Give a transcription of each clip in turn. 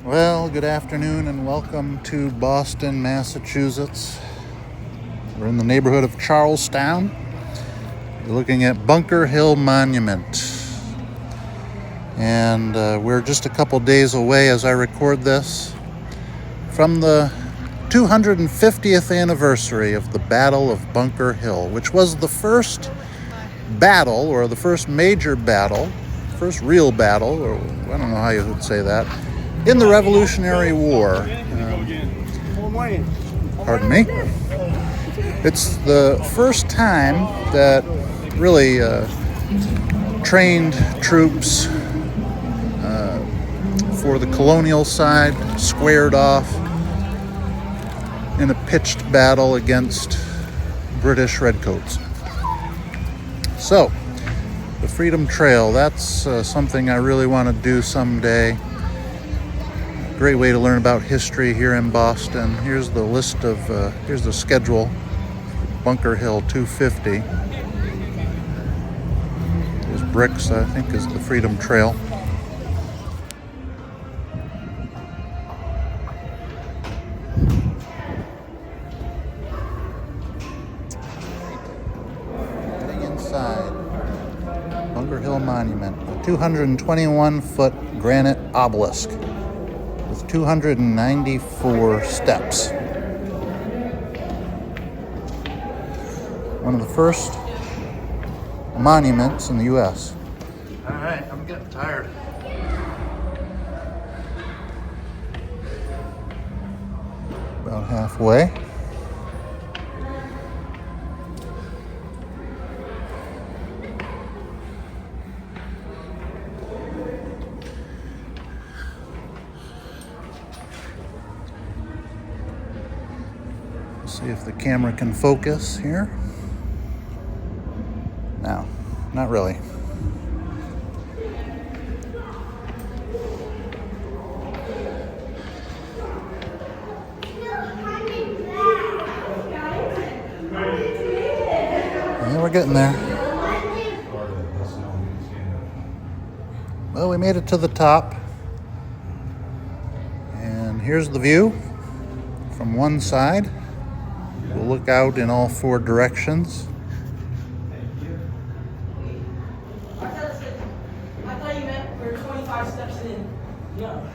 Well, good afternoon and welcome to Boston, Massachusetts. We're in the neighborhood of Charlestown. We're looking at Bunker Hill Monument. And we're just a couple days away as I record this from the 250th anniversary of the Battle of Bunker Hill, which was the first battle, or the first major battle, first real battle, or I don't know how you would say that, in the Revolutionary War. Pardon me. It's the first time that really trained troops for the colonial side squared off in a pitched battle against British redcoats. So, the Freedom Trail, that's something I really want to do someday. Great way to learn about history here in Boston. Here's the list of, here's the schedule. Bunker Hill 250. There's bricks, I think, is the Freedom Trail. Getting inside Bunker Hill Monument, a 221-foot granite obelisk with 294 steps. One of the first monuments in the U.S. All right, I'm getting tired. About halfway. See if the camera can focus here. No, not really. Yeah, we're getting there. Well, we made it to the top. And here's the view from one side. We'll look out in all four directions. I thought you meant we're 25 steps in. No.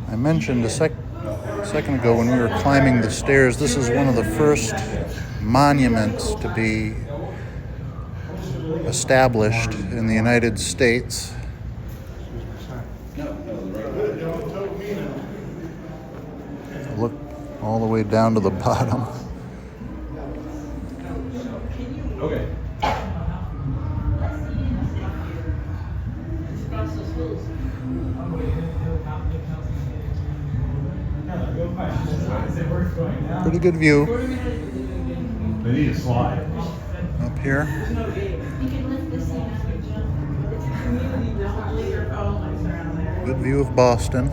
I mentioned a second ago when we were climbing the stairs, this is one of the first monuments to be established in the United States. Look all the way down to the bottom. Okay. Pretty good view They need a slide. up here. Good view of Boston.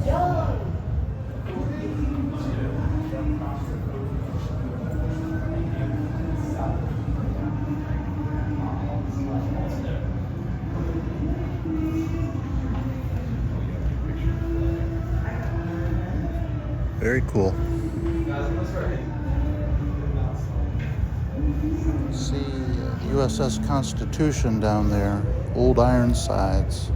Very cool. See the USS Constitution down there, old iron sides.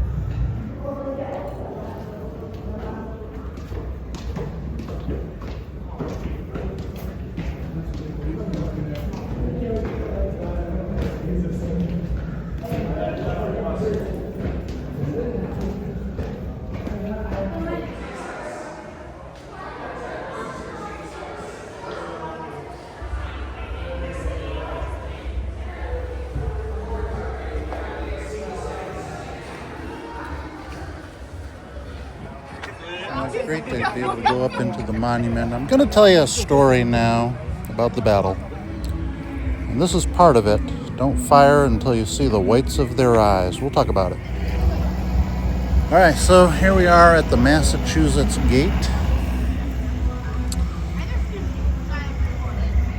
It's great to be able to go up into the monument. I'm going to tell you a story now about the battle. And this is part of it. Don't fire until you see the whites of their eyes. We'll talk about it. All right, so here we are at the Massachusetts Gate.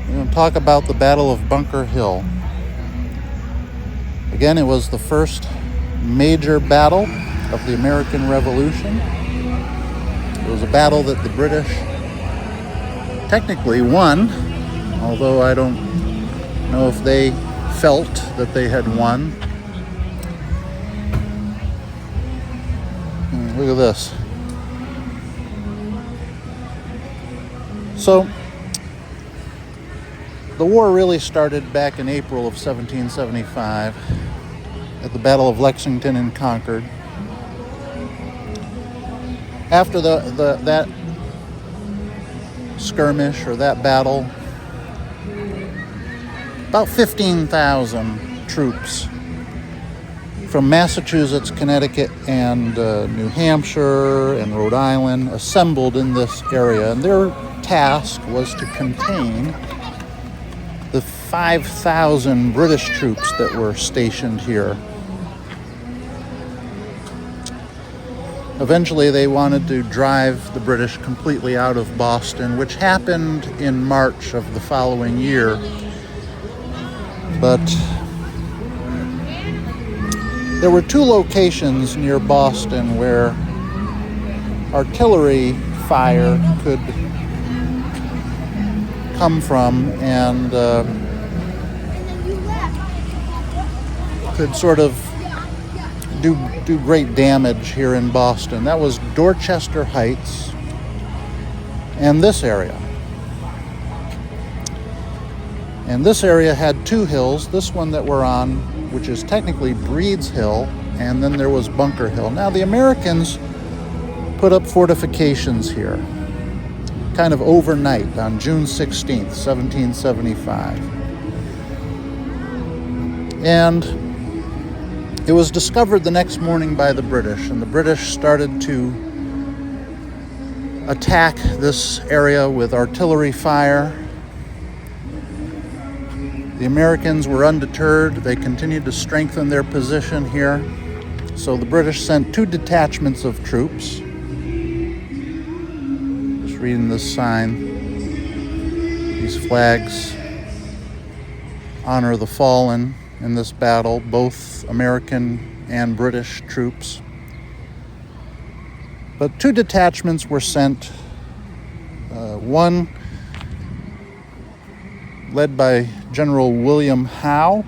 We're going to talk about the Battle of Bunker Hill. Again, it was the first major battle of the American Revolution. It was a battle that the British technically won, although I don't know if they felt that they had won. Look at this. So, the war really started back in April of 1775 at the Battle of Lexington and Concord. After that skirmish or that battle, about 15,000 troops from Massachusetts, Connecticut, and New Hampshire and Rhode Island assembled in this area, and their task was to contain the 5,000 British troops that were stationed here. Eventually, they wanted to drive the British completely out of Boston, which happened in March of the following year. But there were two locations near Boston where artillery fire could come from and could sort of do great damage here in Boston. That was Dorchester Heights and this area. And this area had two hills. This one that we're on, which is technically Breed's Hill, and then there was Bunker Hill. Now, the Americans put up fortifications here, kind of overnight on June 16th, 1775. And it was discovered the next morning by the British, and the British started to attack this area with artillery fire. The Americans were undeterred. They continued to strengthen their position here. So the British sent two detachments of troops. Just reading this sign. These flags honor the fallen in this battle, both American and British troops. But two detachments were sent. One led by General William Howe.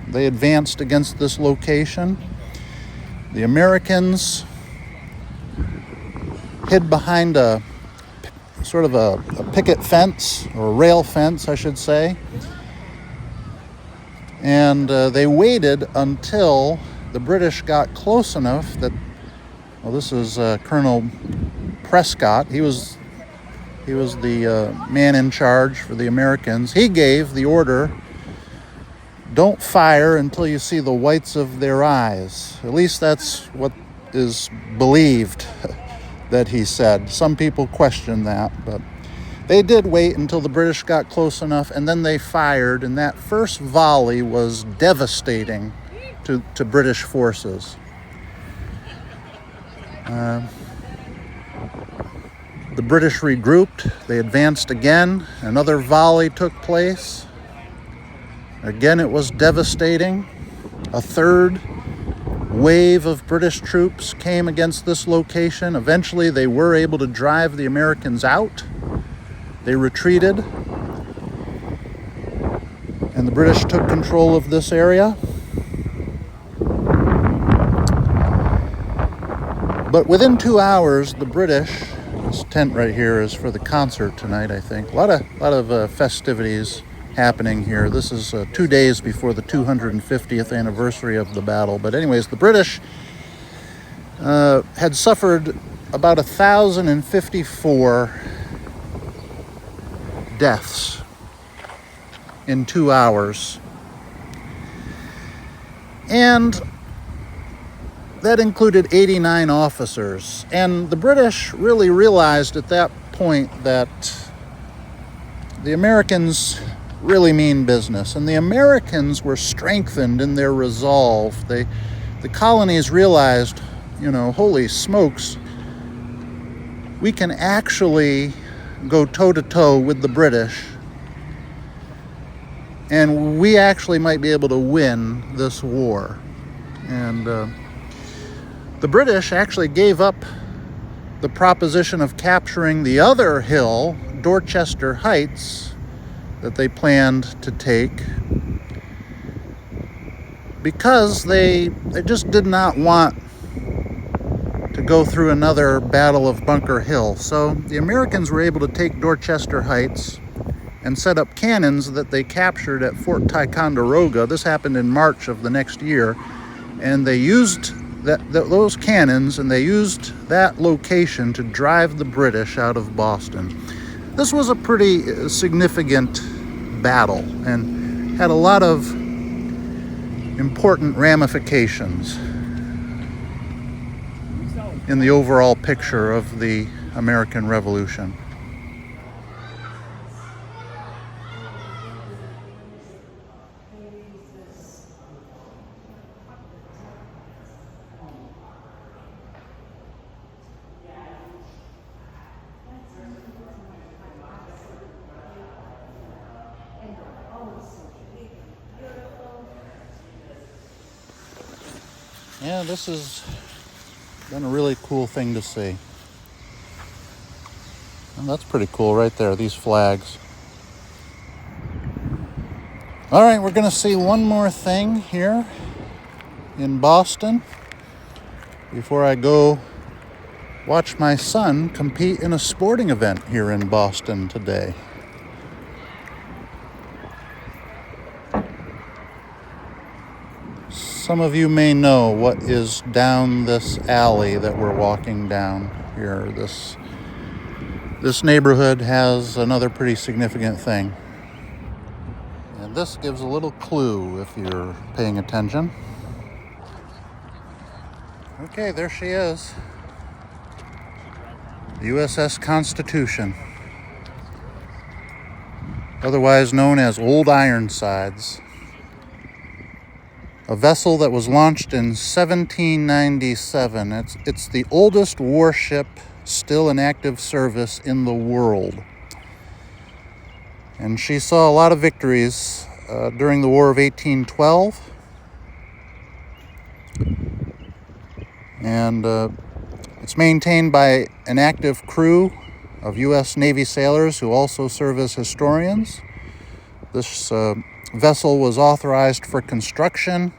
They advanced against this location. The Americans hid behind a sort of a picket fence, or a rail fence, I should say. And they waited until the British got close enough that, well, this is Colonel Prescott. He was the man in charge for the Americans. He gave the order, don't fire until you see the whites of their eyes. At least that's what is believed that he said. Some people question that, but they did wait until the British got close enough, and then they fired, and that first volley was devastating to British forces. The British regrouped. They advanced again. Another volley took place. Again, it was devastating. A third wave of British troops came against this location. Eventually, they were able to drive the Americans out. They retreated, and the British took control of this area. But within 2 hours, the British, this tent right here is for the concert tonight, I think. A lot of festivities happening here. This is 2 days before the 250th anniversary of the battle. But anyways, the British had suffered about 1,054 deaths in 2 hours. And that included 89 officers. And the British really realized at that point that the Americans really mean business. And the Americans were strengthened in their resolve. The colonies realized, holy smokes, we can actually go toe-to-toe with the British, and we actually might be able to win this war. And The British actually gave up the proposition of capturing the other hill, Dorchester Heights, that they planned to take, because they just did not want to go through another Battle of Bunker Hill. So the Americans were able to take Dorchester Heights and set up cannons that they captured at Fort Ticonderoga. This happened in March of the next year, and they used those cannons, and they used that location to drive the British out of Boston. This was a pretty significant battle and had a lot of important ramifications in the overall picture of the American Revolution. Yeah, this has been a really cool thing to see. And that's pretty cool right there, these flags. All right, we're going to see one more thing here in Boston before I go watch my son compete in a sporting event here in Boston today. Some of you may know what is down this alley that we're walking down here. This neighborhood has another pretty significant thing. And this gives a little clue if you're paying attention. Okay, there she is. The USS Constitution, otherwise known as Old Ironsides. A vessel that was launched in 1797. It's the oldest warship still in active service in the world. And she saw a lot of victories during the War of 1812. And it's maintained by an active crew of U.S. Navy sailors who also serve as historians. This vessel was authorized for construction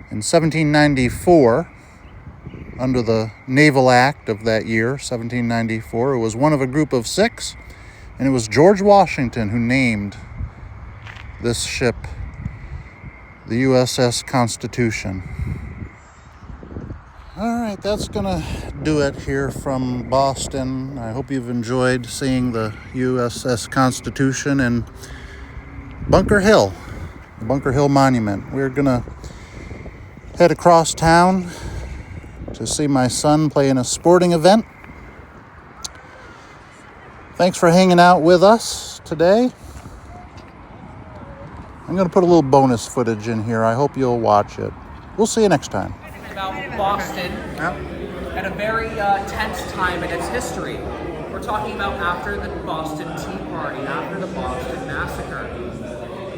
in 1794 under the Naval Act of that year, 1794. It was one of a group of 6, and it was George Washington who named this ship the USS Constitution. All right, that's gonna do it here from Boston. I hope you've enjoyed seeing the USS Constitution and Bunker Hill, the Bunker Hill Monument. We're gonna head across town to see my son play in a sporting event. Thanks for hanging out with us today. I'm gonna put a little bonus footage in here. I hope you'll watch it. We'll see you next time. About Boston at a very tense time in its history. We're talking about after the Boston Tea Party, after the Boston Massacre.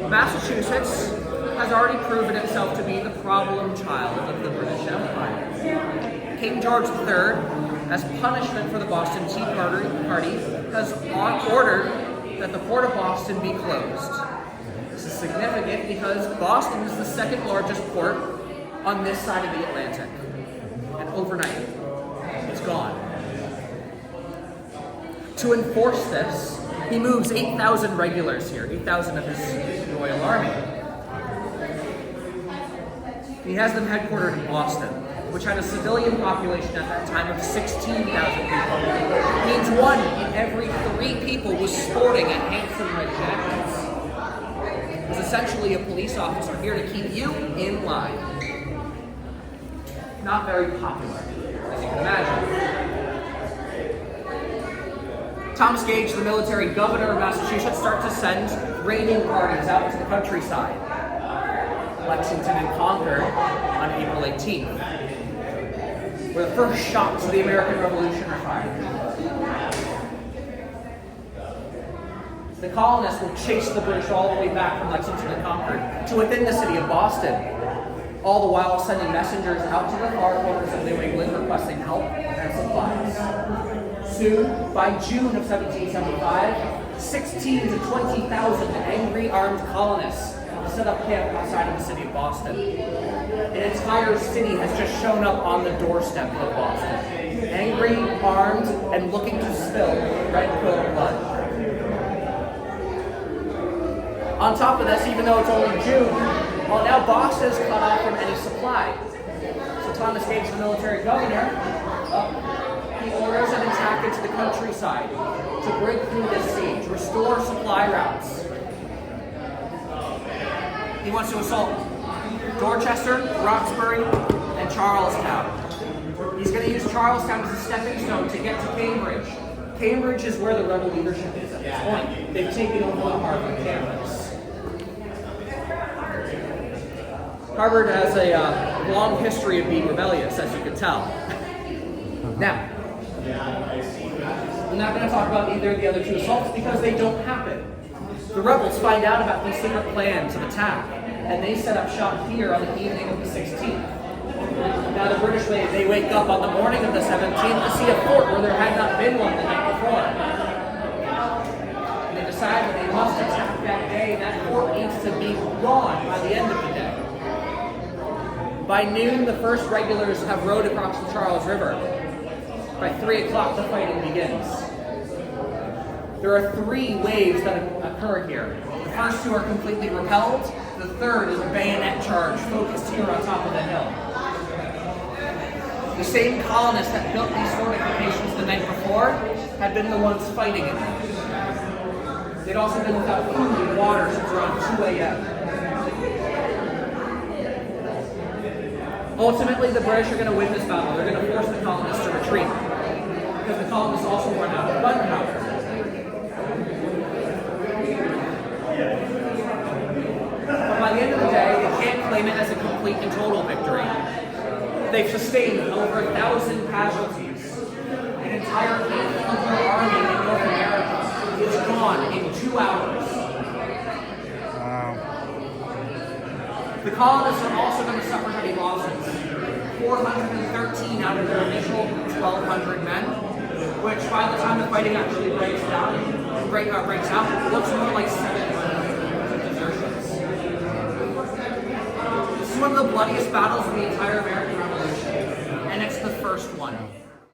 Massachusetts has already proven itself to be the problem child of the British Empire. King George III, as punishment for the Boston Tea Party, has ordered that the port of Boston be closed. This is significant because Boston is the second largest port on this side of the Atlantic. And overnight, it's gone. To enforce this, he moves 8,000 regulars here, 8,000 of his Royal Army. He has them headquartered in Boston, which had a civilian population at that time of 16,000 people. It means 1 in every 3 people was sporting a handsome red jackets. It was essentially a police officer here to keep you in line. Not very popular, as you can imagine. Thomas Gage, the military governor of Massachusetts, starts to send raiding parties out into the countryside. Lexington and Concord on April 18th, where the first shots of the American Revolution are fired. The colonists will chase the British all the way back from Lexington and Concord to within the city of Boston. all the while sending messengers out to the far corners of New England requesting help and supplies. Soon, by June of 1775, 16 to 20,000 angry armed colonists set up camp outside of the city of Boston. An entire city has just shown up on the doorstep of Boston. Angry, armed, and looking to spill redcoat blood. On top of this, even though it's only June, well, now Boston is cut off from any supply. So Thomas Gates, the military governor, he orders an attack into the countryside to break through this siege, restore supply routes. He wants to assault Dorchester, Roxbury, and Charlestown. He's going to use Charlestown as a stepping stone to get to Cambridge. Cambridge is where the rebel leadership is at this point. They've taken over the Harvard campus. Harvard has a long history of being rebellious, as you can tell. Now, I'm not going to talk about either of the other two assaults because they don't happen. The rebels find out about these secret plans of attack, and they set up shop here on the evening of the 16th. Now the British, they wake up on the morning of the 17th to see a fort where there had not been one the night before. And they decide that they must attack that day. That fort needs to be gone by the end of the day. By noon, the first regulars have rowed across the Charles River. By 3 o'clock, the fighting begins. There are 3 waves that occur here. The first 2 are completely repelled. The third is a bayonet charge focused here on top of the hill. The same colonists that built these fortifications the night before had been the ones fighting in them. They'd also been without food and water since around 2 a.m. Ultimately, the British are going to win this battle. They're going to force the colonists to retreat because the colonists also run out of gunpowder. But by the end of the day, they can't claim it as a complete and total victory. They've sustained over 1,000 casualties. An entire infantry army in North America is gone in 2 hours. The colonists are also going to suffer heavy losses. 413 out of their initial 1,200 men, which by the time the fighting actually breaks out, looks more like 700 desertions. This is one of the bloodiest battles of the entire American Revolution, and it's the first one.